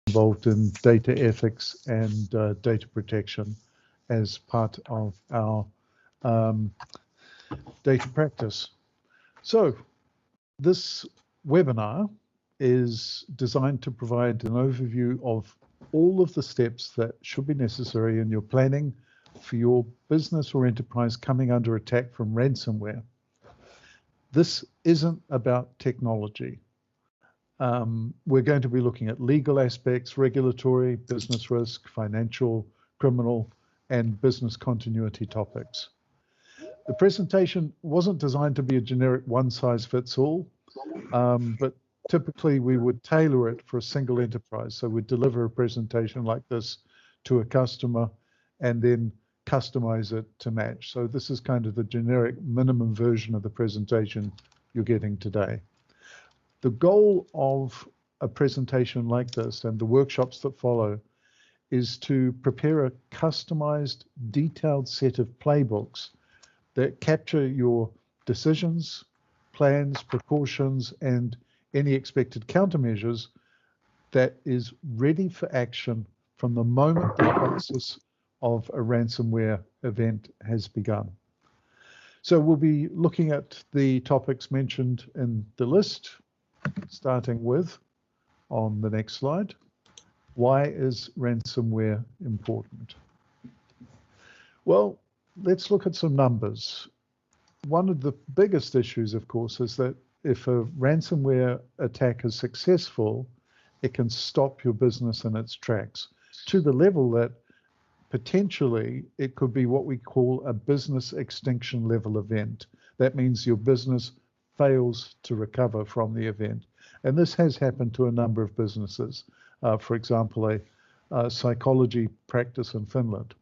involved in data ethics and data protection as part of our data practice. So this webinar is designed to provide an overview of all of the steps that should be necessary in your planning for your business or enterprise coming under attack from ransomware. This isn't about technology. We're going to be looking at legal aspects, regulatory, business risk, financial, criminal, and business continuity topics. The presentation wasn't designed to be a generic one-size-fits-all, but typically we would tailor it for a single enterprise. So we'd deliver a presentation like this to a customer and then customize it to match. So this is kind of the generic minimum version of the presentation you're getting today. The goal of a presentation like this and the workshops that follow is to prepare a customized, detailed set of playbooks that capture your decisions, plans, precautions, and any expected countermeasures that is ready for action from the moment the crisis of a ransomware event has begun. So we'll be looking at the topics mentioned in the list, starting with, on the next slide, why is ransomware important? Well, let's look at some numbers. One of the biggest issues, of course, is that if a ransomware attack is successful, it can stop your business in its tracks to the level that potentially it could be what we call a business extinction level event. That means your business fails to recover from the event. And this has happened to a number of businesses. For example, a psychology practice in Finland.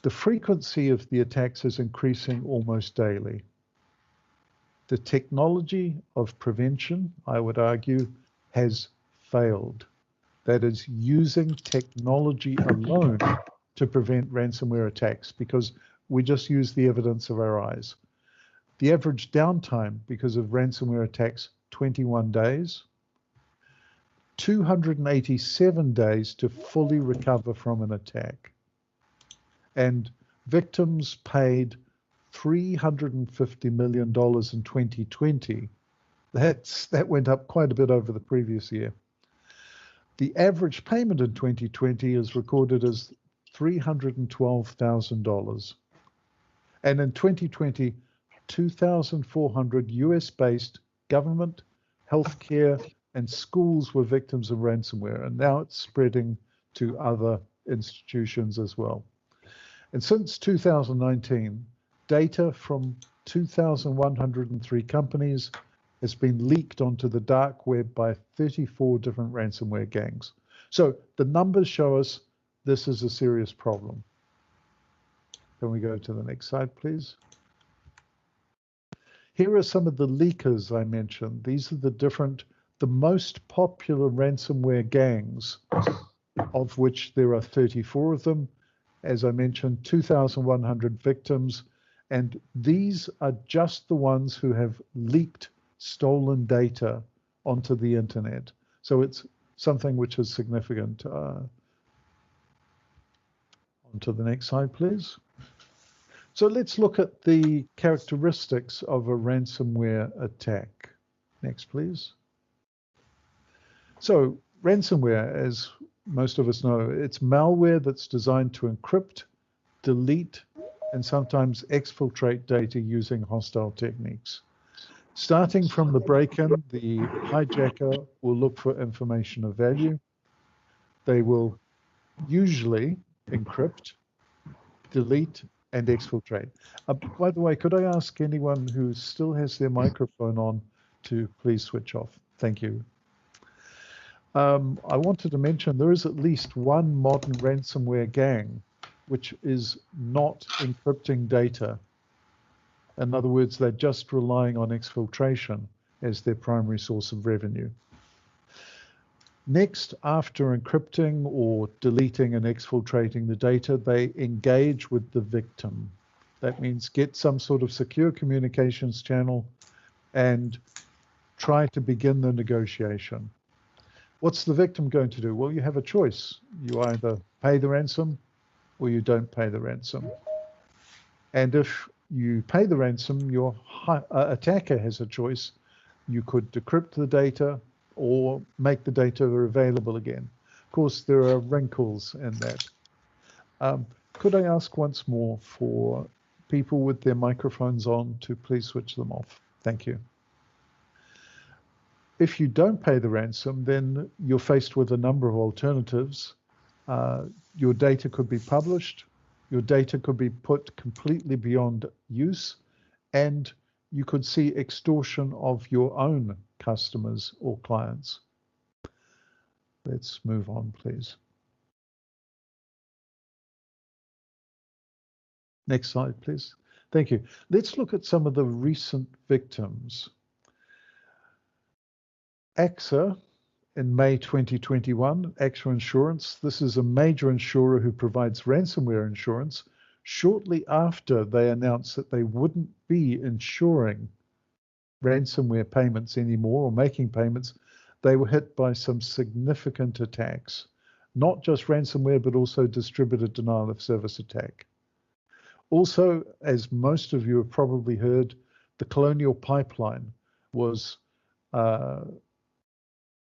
The frequency of the attacks is increasing almost daily. The technology of prevention, I would argue, has failed. That is, using technology alone to prevent ransomware attacks, because we just use the evidence of our eyes. The average downtime because of ransomware attacks, 21 days. 287 days to fully recover from an attack. And victims paid $350 million in 2020. That went up quite a bit over the previous year. The average payment in 2020 is recorded as $312,000. And in 2020, 2,400 US-based government, healthcare, and schools were victims of ransomware. And now it's spreading to other institutions as well. And since 2019, data from 2,103 companies has been leaked onto the dark web by 34 different ransomware gangs. So the numbers show us this is a serious problem. Can we go to the next slide, please? Here are some of the leakers I mentioned. These are the most popular ransomware gangs, of which there are 34 of them. As I mentioned, 2,100 victims, and these are just the ones who have leaked stolen data onto the internet. So it's something which is significant. On to the next slide, please. So let's look at the characteristics of a ransomware attack. Next, please. So ransomware, as most of us know, it's malware that's designed to encrypt, delete, and sometimes exfiltrate data using hostile techniques. Starting from the break-in, the hijacker will look for information of value. They will usually encrypt, delete, and exfiltrate. By the way, could I ask anyone who still has their microphone on to please switch off? Thank you. I wanted to mention there is at least one modern ransomware gang which is not encrypting data. In other words, they're just relying on exfiltration as their primary source of revenue. Next, after encrypting or deleting and exfiltrating the data, they engage with the victim. That means get some sort of secure communications channel and try to begin the negotiation. What's the victim going to do? Well, you have a choice. You either pay the ransom or you don't pay the ransom. And if you pay the ransom, your attacker has a choice. You could decrypt the data or make the data available again. Of course, there are wrinkles in that. Could I ask once more for people with their microphones on to please switch them off? Thank you. If you don't pay the ransom, then you're faced with a number of alternatives. Your data could be published, your data could be put completely beyond use, and you could see extortion of your own customers or clients. Let's move on, please. Next slide, please. Thank you. Let's look at some of the recent victims. AXA in May 2021, AXA Insurance. This is a major insurer who provides ransomware insurance. Shortly after they announced that they wouldn't be insuring ransomware payments anymore or making payments, they were hit by some significant attacks. Not just ransomware, but also distributed denial of service attack. Also, as most of you have probably heard, the Colonial Pipeline was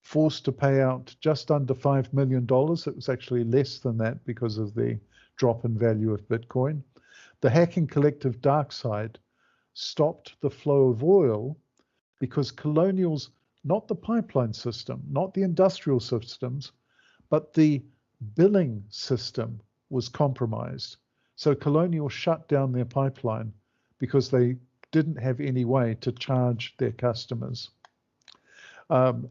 forced to pay out just under $5 million. It was actually less than that because of the drop in value of Bitcoin. The hacking collective DarkSide stopped the flow of oil because Colonial's, not the pipeline system, not the industrial systems, but the billing system was compromised. So Colonial shut down their pipeline because they didn't have any way to charge their customers.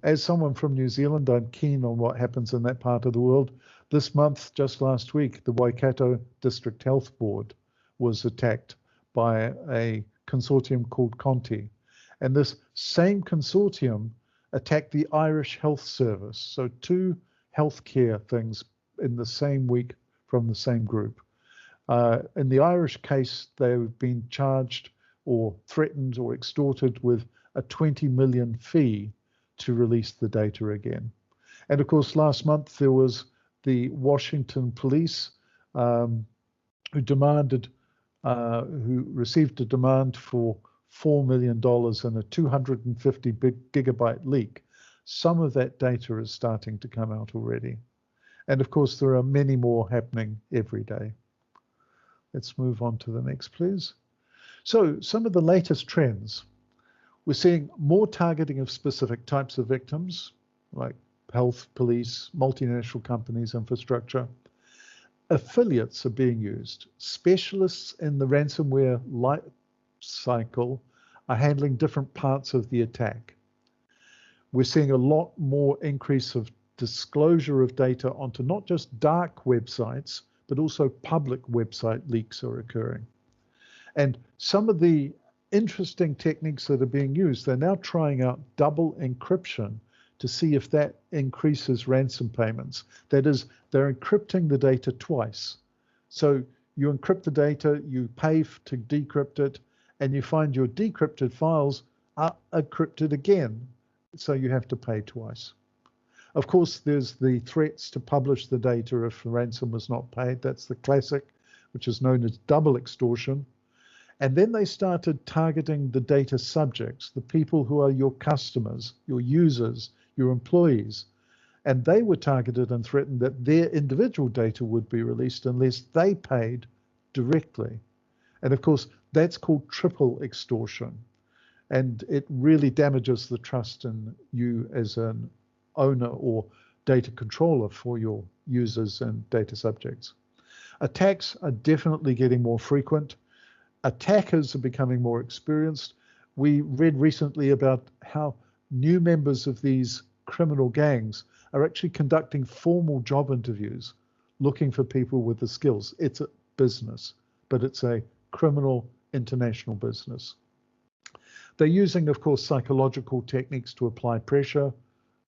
As someone from New Zealand, I'm keen on what happens in that part of the world. This month, just last week, the Waikato District Health Board was attacked by a consortium called Conti. And this same consortium attacked the Irish Health Service. So two healthcare things in the same week from the same group. In the Irish case, they've been charged or threatened or extorted with a 20 million fee to release the data again. And of course, last month there was the Washington police who received a demand for $4 million in a 250 gigabyte leak. Some of that data is starting to come out already. And of course, there are many more happening every day. Let's move on to the next, please. So some of the latest trends. We're seeing more targeting of specific types of victims, like health, police, multinational companies, infrastructure. Affiliates are being used. Specialists in the ransomware life cycle are handling different parts of the attack. We're seeing a lot more increase of disclosure of data onto not just dark websites, but also public website leaks are occurring. And some of the interesting techniques that are being used, they're now trying out double encryption to see if that increases ransom payments. That is, they're encrypting the data twice. So you encrypt the data, you pay to decrypt it, and you find your decrypted files are encrypted again. So you have to pay twice. Of course, there's the threats to publish the data if the ransom was not paid. That's the classic, which is known as double extortion. And then they started targeting the data subjects, the people who are your customers, your users, your employees. And they were targeted and threatened that their individual data would be released unless they paid directly. And of course, that's called triple extortion. And it really damages the trust in you as an owner or data controller for your users and data subjects. Attacks are definitely getting more frequent. Attackers are becoming more experienced. We read recently about how new members of these criminal gangs are actually conducting formal job interviews, looking for people with the skills. It's a business, but it's a criminal international business. They're using, of course, psychological techniques to apply pressure,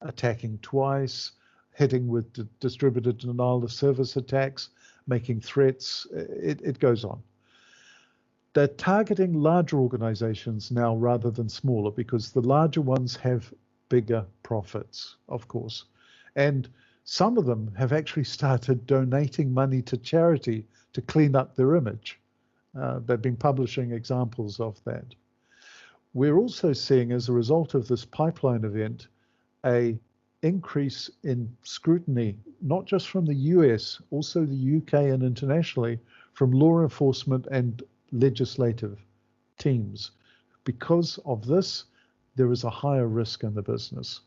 attacking twice, hitting with distributed denial of service attacks, making threats. It goes on. They're targeting larger organizations now rather than smaller because the larger ones have bigger profits, of course. And some of them have actually started donating money to charity to clean up their image. They've been publishing examples of that. We're also seeing, as a result of this pipeline event, a increase in scrutiny, not just from the US, also the UK and internationally, from law enforcement and legislative teams. Because of this, there is a higher risk in the business.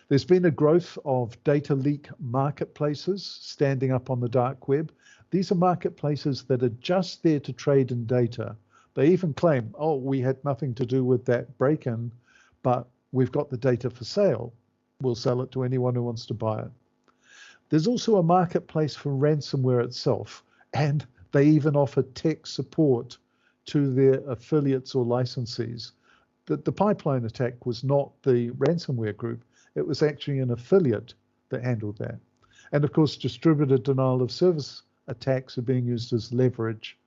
There's been a growth of data leak marketplaces standing up on the dark web. These are marketplaces that are just there to trade in data. They even claim, oh, we had nothing to do with that break-in, but we've got the data for sale. We'll sell it to anyone who wants to buy it. There's also a marketplace for ransomware itself, and they even offer tech support to their affiliates or licensees. The pipeline attack was not the ransomware group. It was actually an affiliate that handled that. And of course, distributed denial of service attacks are being used as leverage.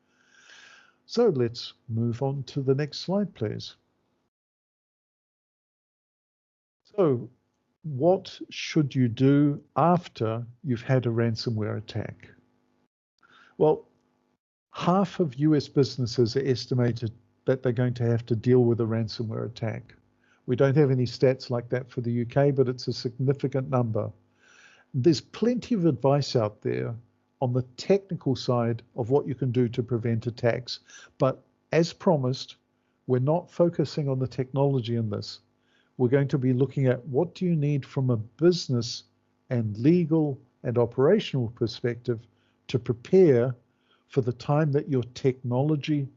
So let's move on to the next slide, please. So what should you do after you've had a ransomware attack? Well, half of US businesses are estimated that they're going to have to deal with a ransomware attack. We don't have any stats like that for the UK, but it's a significant number. There's plenty of advice out there on the technical side of what you can do to prevent attacks. But as promised, we're not focusing on the technology in this. We're going to be looking at what do you need from a business and legal and operational perspective to prepare for the time that your technology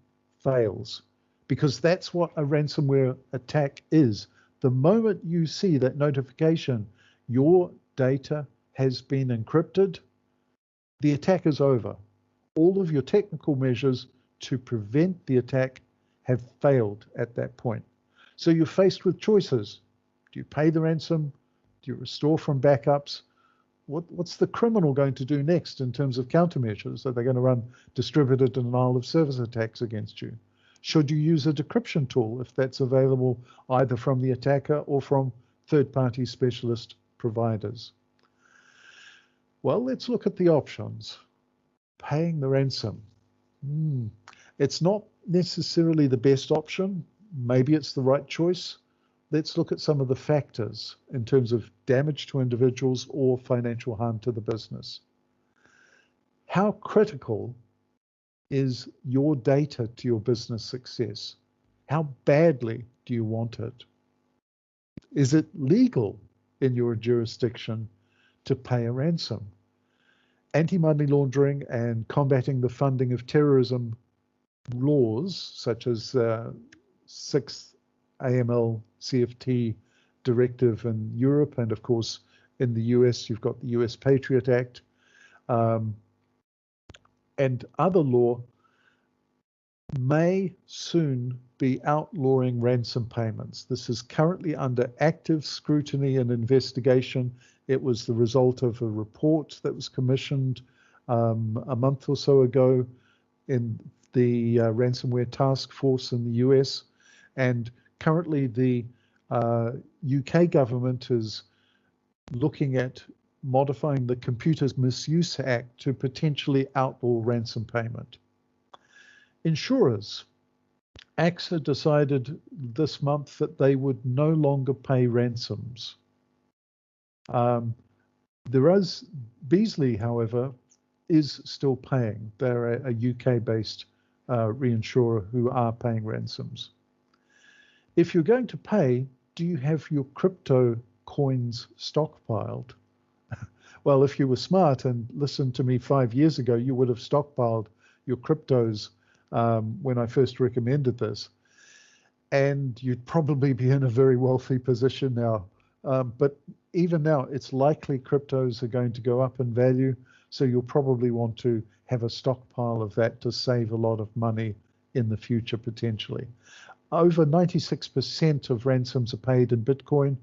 fails. Because that's what a ransomware attack is. The moment you see that notification, your data has been encrypted, the attack is over. All of your technical measures to prevent the attack have failed at that point. So you're faced with choices. Do you pay the ransom? Do you restore from backups? What's the criminal going to do next in terms of countermeasures? Are they going to run distributed denial of service attacks against you? Should you use a decryption tool if that's available either from the attacker or from third-party specialist providers? Well, let's look at the options. Paying the ransom. It's not necessarily the best option. Maybe it's the right choice. Let's look at some of the factors in terms of damage to individuals or financial harm to the business. How critical is your data to your business success? How badly do you want it? Is it legal in your jurisdiction to pay a ransom? Anti-money laundering and combating the funding of terrorism laws, such as 6th AML CFT directive in Europe, and of course in the US you've got the US Patriot Act, and other law may soon be outlawing ransom payments. This is currently under active scrutiny and investigation. It was the result of a report that was commissioned a month or so ago in the ransomware task force in the US. And currently the UK government is looking at modifying the Computers Misuse Act to potentially outlaw ransom payment. Insurers. AXA decided this month that they would no longer pay ransoms. Beazley, however, is still paying. They're a UK-based reinsurer who are paying ransoms. If you're going to pay, do you have your crypto coins stockpiled? Well, if you were smart and listened to me 5 years ago, you would have stockpiled your cryptos when I first recommended this. And you'd probably be in a very wealthy position now. But even now, it's likely cryptos are going to go up in value. So you'll probably want to have a stockpile of that to save a lot of money in the future, potentially. Over 96% of ransoms are paid in Bitcoin.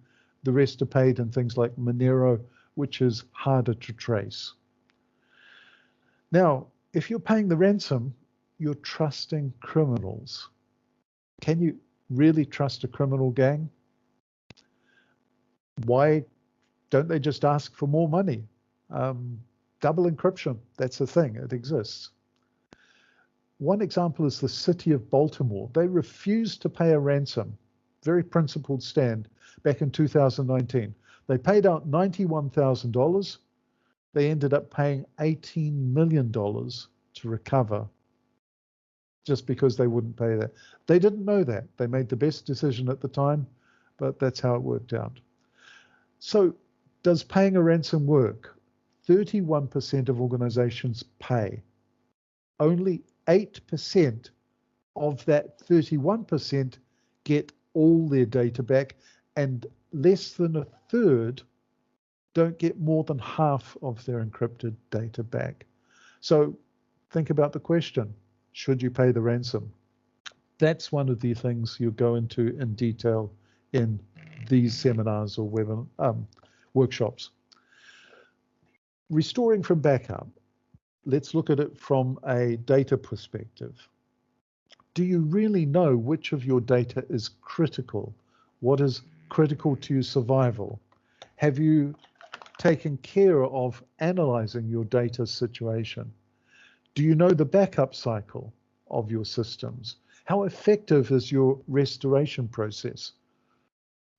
The rest are paid in things like Monero, which is harder to trace. Now, if you're paying the ransom, you're trusting criminals. Can you really trust a criminal gang? Why Don't they just ask for more money? Double encryption, that's a thing, it exists. One example is the city of Baltimore. They refused to pay a ransom, very principled stand, back in 2019. They paid out $91,000. They ended up paying $18 million to recover just because they wouldn't pay that. They didn't know that. They made the best decision at the time, but that's how it worked out. So does paying a ransom work? 31% of organizations pay. Only 8% of that 31% get all their data back, and less than a third don't get more than half of their encrypted data back. So think about the question, should you pay the ransom? That's one of the things you go into in detail in these seminars or workshops. Restoring from backup. Let's look at it from a data perspective. Do you really know which of your data is critical? What is critical to your survival? Have you taken care of analyzing your data situation? Do you know the backup cycle of your systems? How effective is your restoration process?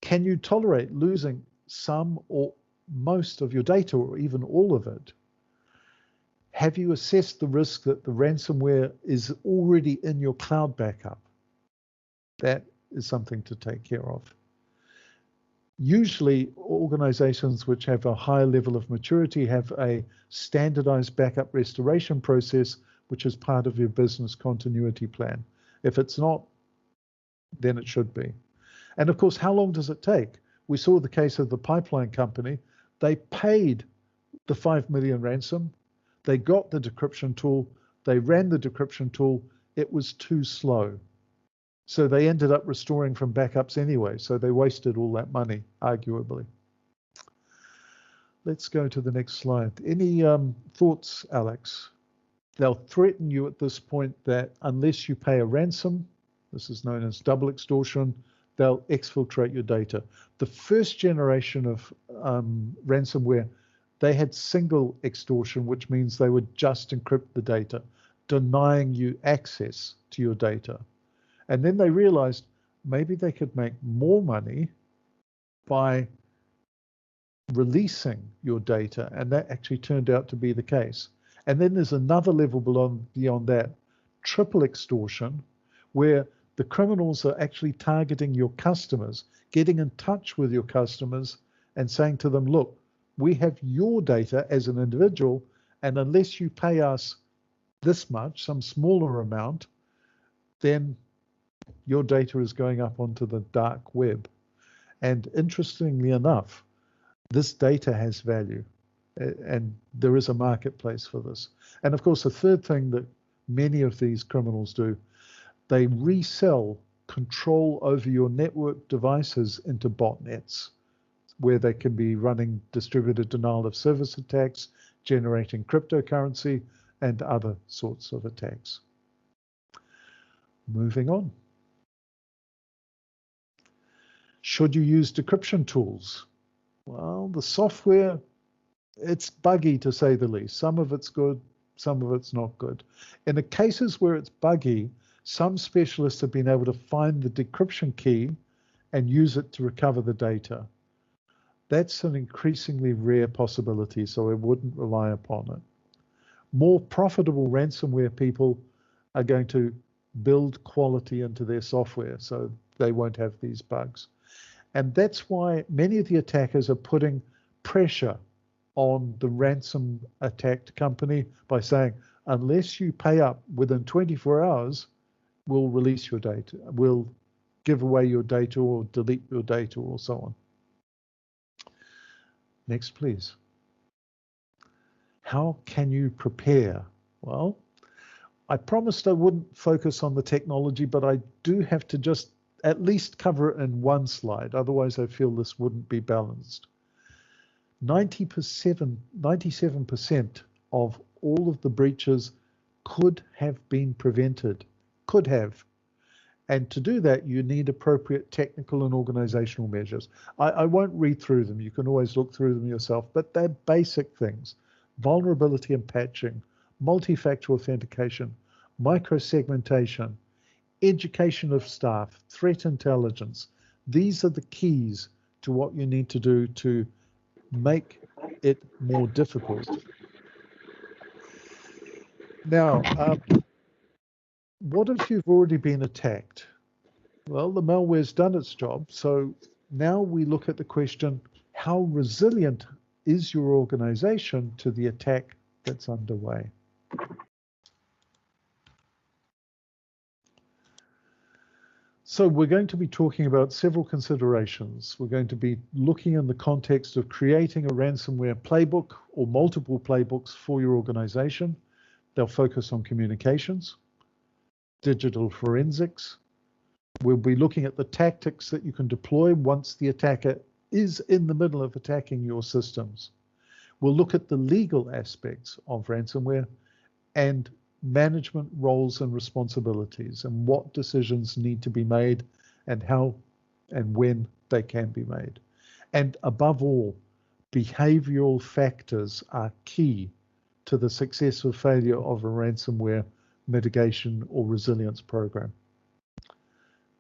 Can you tolerate losing some or most of your data, or even all of it? Have you assessed the risk that the ransomware is already in your cloud backup? That is something to take care of. Usually, organizations which have a high level of maturity have a standardized backup restoration process, which is part of your business continuity plan. If it's not, then it should be. And of course, how long does it take? We saw the case of the pipeline company. They paid the 5 million ransom. They got the decryption tool. They ran the decryption tool. It was too slow. So they ended up restoring from backups anyway. So they wasted all that money, arguably. Let's go to the next slide. Any thoughts, Alex? They'll threaten you at this point that unless you pay a ransom, this is known as double extortion, they'll exfiltrate your data. The first generation of ransomware, they had single extortion, which means they would just encrypt the data, denying you access to your data. And then they realized maybe they could make more money by releasing your data, and that actually turned out to be the case. And then there's another level beyond that, triple extortion, where the criminals are actually targeting your customers, getting in touch with your customers and saying to them, look, we have your data as an individual, and unless you pay us this much, some smaller amount, then your data is going up onto the dark web. And interestingly enough, this data has value, and there is a marketplace for this. And of course, the third thing that many of these criminals do, they resell control over your network devices into botnets, where they can be running distributed denial of service attacks, generating cryptocurrency, and other sorts of attacks. Moving on. Should you use decryption tools? Well, the software, it's buggy to say the least. Some of it's good, some of it's not good. In the cases where it's buggy, some specialists have been able to find the decryption key and use it to recover the data. That's an increasingly rare possibility, so I wouldn't rely upon it. More profitable ransomware people are going to build quality into their software, so they won't have these bugs. And that's why many of the attackers are putting pressure on the ransom attacked company by saying, unless you pay up within 24 hours, we'll release your data, we'll give away your data or delete your data or so on. Next, please. How can you prepare? Well, I promised I wouldn't focus on the technology, but I do have to just at least cover it in one slide. Otherwise, I feel this wouldn't be balanced. 97% of all of the breaches could have been prevented. Could have. And to do that, you need appropriate technical and organizational measures. I won't read through them. You can always look through them yourself, but they're basic things. Vulnerability and patching, multi-factor authentication, micro-segmentation, education of staff, threat intelligence. These are the keys to what you need to do to make it more difficult. Now, what if you've already been attacked? Well, the malware's done its job. So now we look at the question, how resilient is your organization to the attack that's underway? So we're going to be talking about several considerations. We're going to be looking in the context of creating a ransomware playbook or multiple playbooks for your organization. They'll focus on communications, digital forensics. We'll be looking at the tactics that you can deploy once the attacker is in the middle of attacking your systems. We'll look at the legal aspects of ransomware and management roles and responsibilities and what decisions need to be made and how and when they can be made. And above all, behavioral factors are key to the success or failure of a ransomware mitigation or resilience program.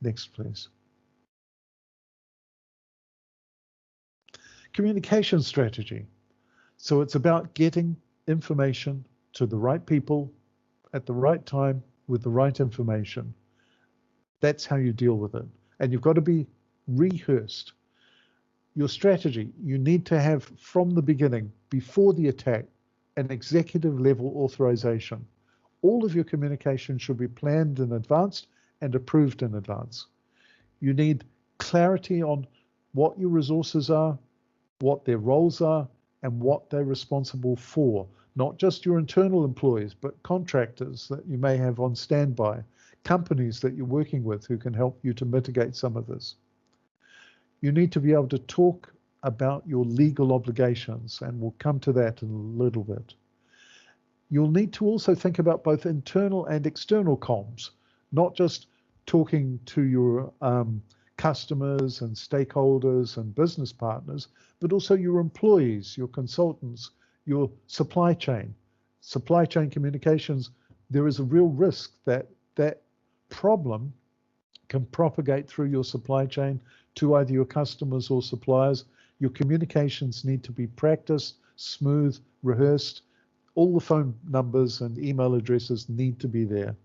Next, please. Communication strategy. So it's about getting information to the right people at the right time with the right information. That's how you deal with it. And you've got to be rehearsed. Your strategy, you need to have from the beginning, before the attack, an executive level authorization. All of your communication should be planned in advance and approved in advance. You need clarity on what your resources are, what their roles are, and what they're responsible for. Not just your internal employees, but contractors that you may have on standby, companies that you're working with who can help you to mitigate some of this. You need to be able to talk about your legal obligations, and we'll come to that in a little bit. You'll need to also think about both internal and external comms, not just talking to your customers and stakeholders and business partners, but also your employees, your consultants, your supply chain communications. There is a real risk that that problem can propagate through your supply chain to either your customers or suppliers. Your communications need to be practiced, smooth, rehearsed. All the phone numbers and email addresses need to be there.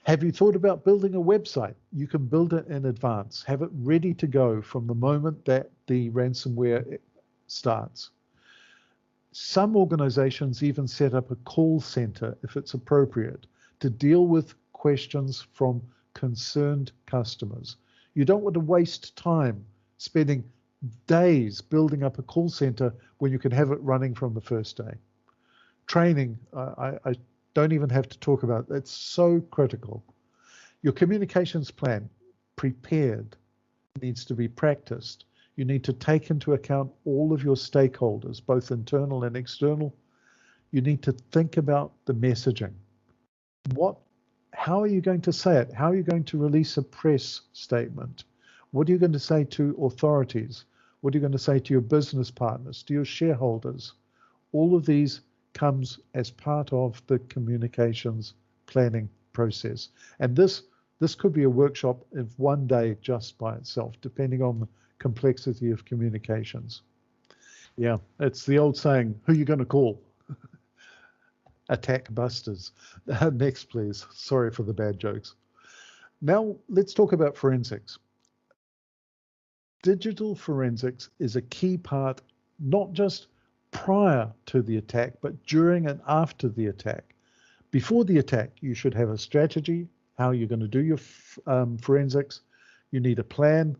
Have you thought about building a website? You can build it in advance. Have it ready to go from the moment that the ransomware starts. Some organizations even set up a call center, if it's appropriate, to deal with questions from concerned customers. You don't want to waste time spending days building up a call center when you can have it running from the first day. Training, I don't even have to talk about it. It's so critical. Your communications plan, prepared, needs to be practiced. You need to take into account all of your stakeholders, both internal and external. You need to think about the messaging. How are you going to say it? How are you going to release a press statement? What are you going to say to authorities? What are you going to say to your business partners, to your shareholders? All of these comes as part of the communications planning process. And this could be a workshop of one day just by itself, depending on the complexity of communications. Yeah, it's the old saying, who are you going to call? Attack busters. Next, please. Sorry for the bad jokes. Now, let's talk about forensics. Digital forensics is a key part, not just prior to the attack, but during and after the attack. Before the attack, you should have a strategy, how you're going to do your forensics. You need a plan.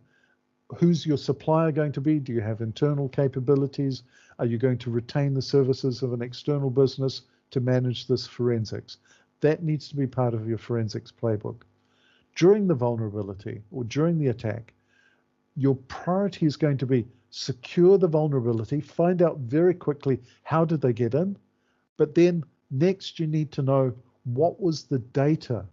Who's your supplier going to be? Do you have internal capabilities? Are you going to retain the services of an external business to manage this forensics? That needs to be part of your forensics playbook. During the vulnerability or during the attack, your priority is going to be secure the vulnerability, find out very quickly how did they get in, but then next you need to know what was the data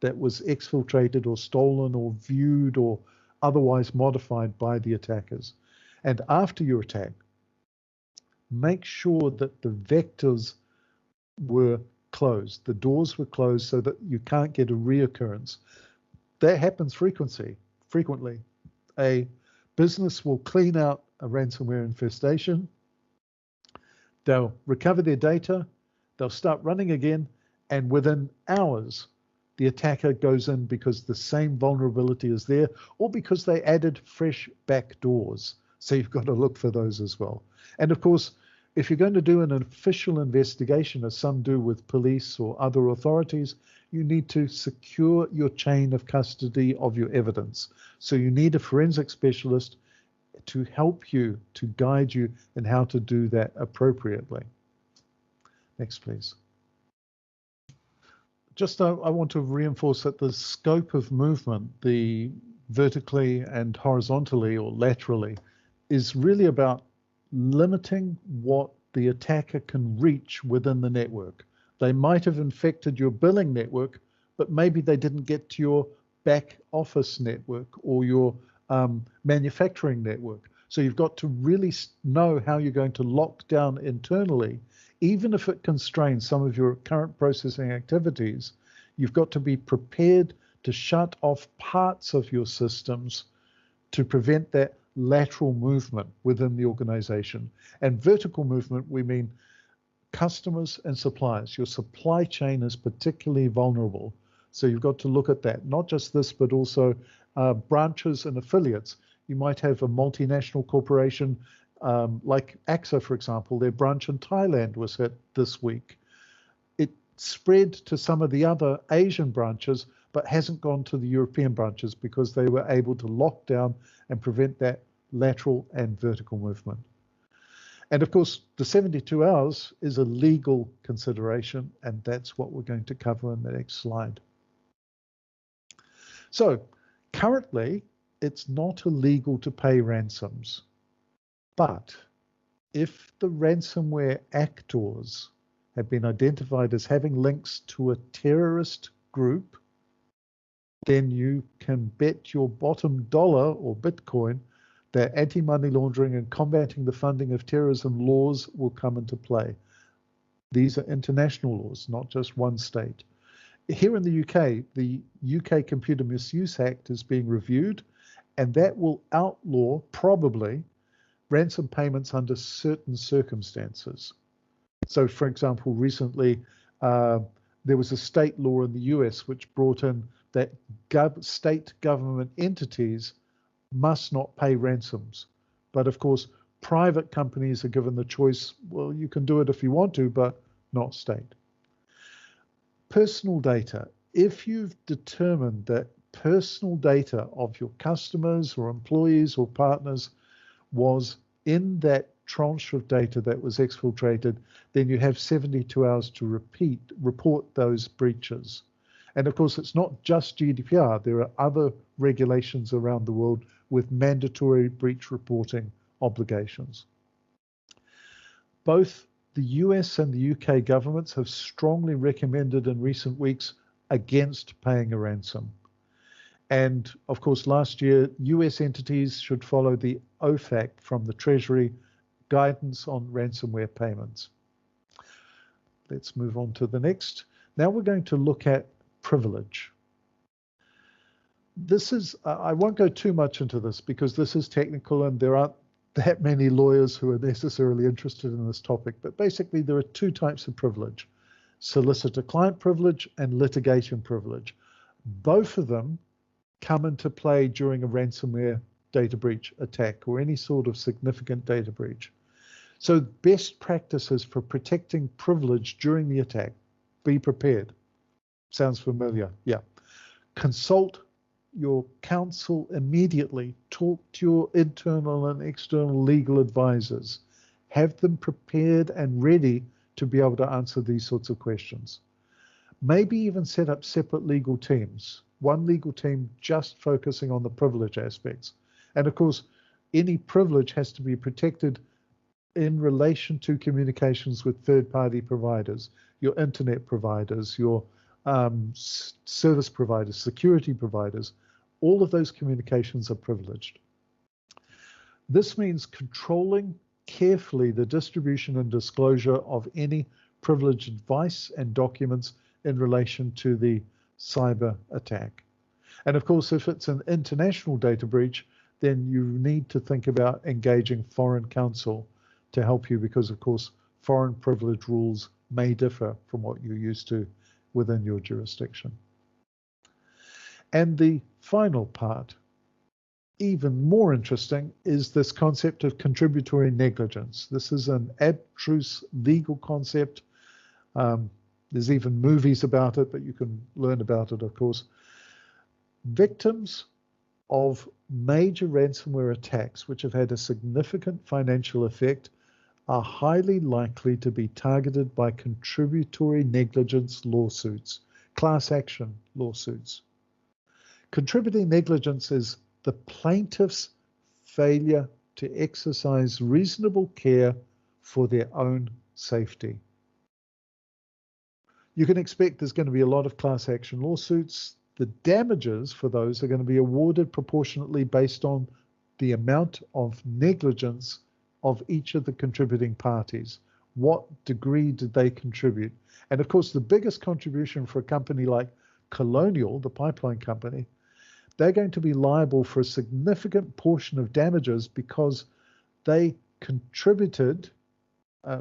that was exfiltrated or stolen or viewed or otherwise modified by the attackers. And after your attack, make sure that the vectors were closed, the doors were closed so that you can't get a reoccurrence. That happens frequently. A business will clean out a ransomware infestation, they'll recover their data, they'll start running again, and within hours, the attacker goes in because the same vulnerability is there, or because they added fresh back doors. So you've got to look for those as well. And of course, if you're going to do an official investigation, as some do with police or other authorities, you need to secure your chain of custody of your evidence. So you need a forensic specialist to help you, to guide you in how to do that appropriately. Next, please. Just I want to reinforce that the scope of movement, the vertically and horizontally or laterally, is really about limiting what the attacker can reach within the network. They might have infected your billing network, but maybe they didn't get to your back office network or your manufacturing network. So you've got to really know how you're going to lock down internally, even if it constrains some of your current processing activities. You've got to be prepared to shut off parts of your systems to prevent that lateral movement within the organization. And vertical movement, we mean customers and suppliers. Your supply chain is particularly vulnerable. So you've got to look at that, not just this, but also branches and affiliates. You might have a multinational corporation like AXA, for example. Their branch in Thailand was hit this week. It spread to some of the other Asian branches, but hasn't gone to the European branches because they were able to lock down and prevent that lateral and vertical movement. And of course, the 72 hours is a legal consideration, and that's what we're going to cover in the next slide. So currently, it's not illegal to pay ransoms, but if the ransomware actors have been identified as having links to a terrorist group, then you can bet your bottom dollar or Bitcoin that anti-money laundering and combating the funding of terrorism laws will come into play. These are international laws, not just one state. Here in the UK Computer Misuse Act is being reviewed, and that will outlaw, probably, ransom payments under certain circumstances. So, for example, recently there was a state law in the US which brought in that state government entities must not pay ransoms. But of course, private companies are given the choice, well, you can do it if you want to, but not state. Personal data. If you've determined that personal data of your customers or employees or partners was in that tranche of data that was exfiltrated, then you have 72 hours to report those breaches. And of course, it's not just GDPR. There are other regulations around the world with mandatory breach reporting obligations. Both the US and the UK governments have strongly recommended in recent weeks against paying a ransom. And of course, last year, US entities should follow the OFAC from the Treasury guidance on ransomware payments. Let's move on to the next. Now we're going to look at privilege. This is, I won't go too much into this because this is technical and there aren't that many lawyers who are necessarily interested in this topic, but basically there are two types of privilege: solicitor-client privilege and litigation privilege. Both of them come into play during a ransomware data breach attack or any sort of significant data breach. So best practices for protecting privilege during the attack: be prepared. Sounds familiar? Yeah. Consult your counsel immediately. Talk to your internal and external legal advisors. Have them prepared and ready to be able to answer these sorts of questions. Maybe even set up separate legal teams. One legal team just focusing on the privilege aspects. And of course, any privilege has to be protected in relation to communications with third-party providers, your internet providers, your service providers, security providers, all of those communications are privileged. This means controlling carefully the distribution and disclosure of any privileged advice and documents in relation to the cyber attack. And of course, if it's an international data breach, then you need to think about engaging foreign counsel to help you because, of course, foreign privilege rules may differ from what you're used to within your jurisdiction. And the final part, even more interesting, is this concept of contributory negligence. This is an abstruse legal concept. There's even movies about it, but you can learn about it, of course. Victims of major ransomware attacks, which have had a significant financial effect, are highly likely to be targeted by contributory negligence lawsuits, class action lawsuits. Contributing negligence is the plaintiff's failure to exercise reasonable care for their own safety. You can expect there's going to be a lot of class action lawsuits. The damages for those are going to be awarded proportionately based on the amount of negligence of each of the contributing parties. What degree did they contribute? And of course, the biggest contribution for a company like Colonial, the pipeline company, they're going to be liable for a significant portion of damages because they contributed,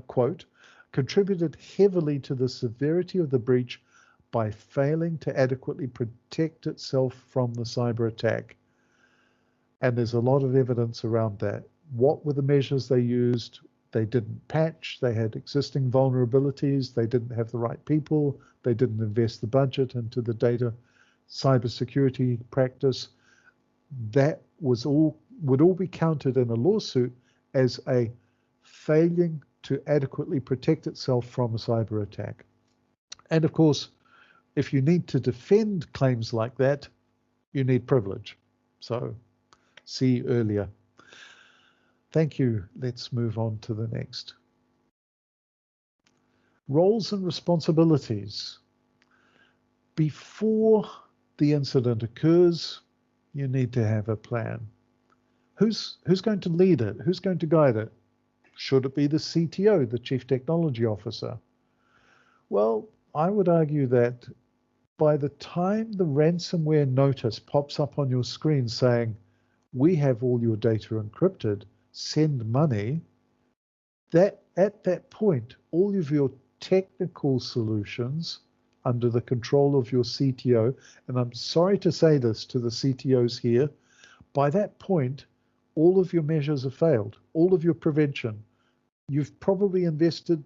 quote, contributed heavily to the severity of the breach by failing to adequately protect itself from the cyber attack. And there's a lot of evidence around that. What were the measures they used? They didn't patch, they had existing vulnerabilities, they didn't have the right people, they didn't invest the budget into the data cybersecurity practice. That would all be counted in a lawsuit as a failing to adequately protect itself from a cyber attack. And of course, if you need to defend claims like that, you need privilege. So see earlier. Thank you. Let's move on to the next. Roles and responsibilities. Before the incident occurs, you need to have a plan. Who's going to lead it? Who's going to guide it? Should it be the CTO, the Chief Technology Officer? Well, I would argue that by the time the ransomware notice pops up on your screen saying, we have all your data encrypted, send money, that at that point, all of your technical solutions under the control of your CTO, and I'm sorry to say this to the CTOs here, by that point, all of your measures have failed, all of your prevention. You've probably invested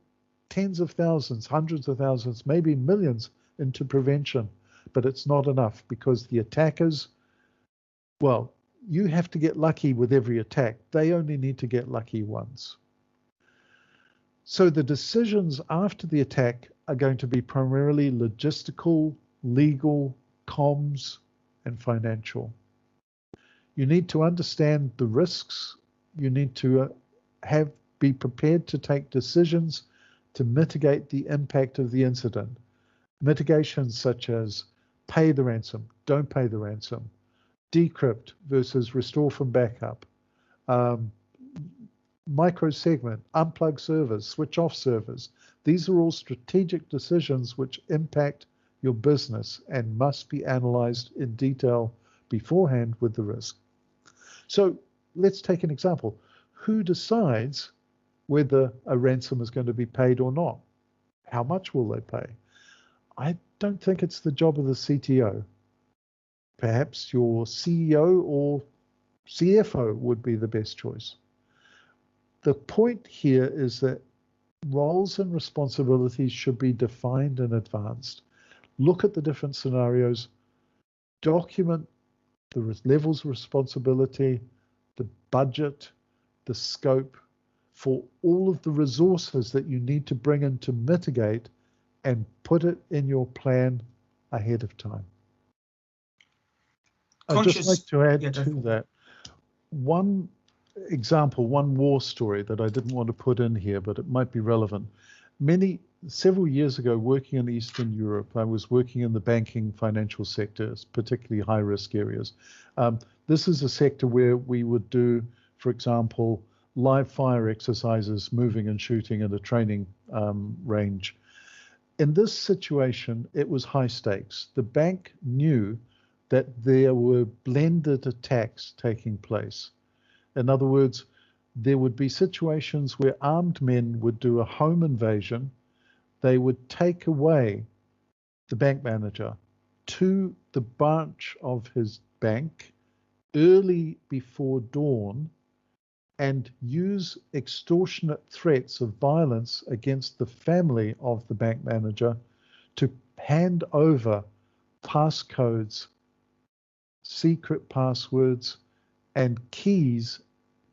tens of thousands, hundreds of thousands, maybe millions into prevention, but it's not enough because the attackers, well, you have to get lucky with every attack. They only need to get lucky once. So the decisions after the attack are going to be primarily logistical, legal, comms, and financial. You need to understand the risks. You need to be prepared to take decisions to mitigate the impact of the incident. Mitigations such as pay the ransom, don't pay the ransom, decrypt versus restore from backup, microsegment, unplug servers, switch off servers. These are all strategic decisions which impact your business and must be analyzed in detail beforehand with the risk. So let's take an example. Who decides whether a ransom is going to be paid or not? How much will they pay? I don't think it's the job of the CTO. Perhaps your CEO or CFO would be the best choice. The point here is that roles and responsibilities should be defined in advance. Look at the different scenarios, document the levels of responsibility, the budget, the scope for all of the resources that you need to bring in to mitigate, and put it in your plan ahead of time. I'd just like to add to that one example, one war story that I didn't want to put in here, but it might be relevant. several years ago, working in Eastern Europe, I was working in the banking financial sectors, particularly high risk areas. This is a sector where we would do, for example, live fire exercises, moving and shooting at a training range. In this situation, it was high stakes. The bank knew that there were blended attacks taking place. In other words, there would be situations where armed men would do a home invasion. They would take away the bank manager to the branch of his bank early before dawn and use extortionate threats of violence against the family of the bank manager to hand over passcodes, secret passwords, and keys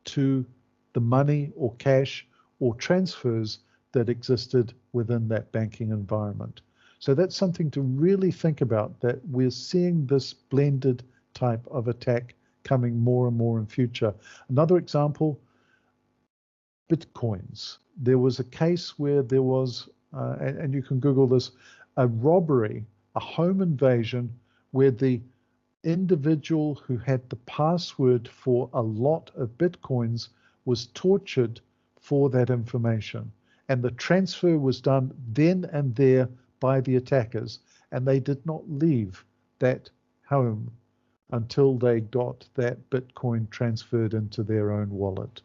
to the money or cash or transfers that existed within that banking environment. So that's something to really think about, that we're seeing this blended type of attack coming more and more in future. Another example, Bitcoins. There was a case where there was, and you can Google this, a robbery, a home invasion where the individual who had the password for a lot of Bitcoins was tortured for that information. And the transfer was done then and there by the attackers, and they did not leave that home until they got that Bitcoin transferred into their own wallet.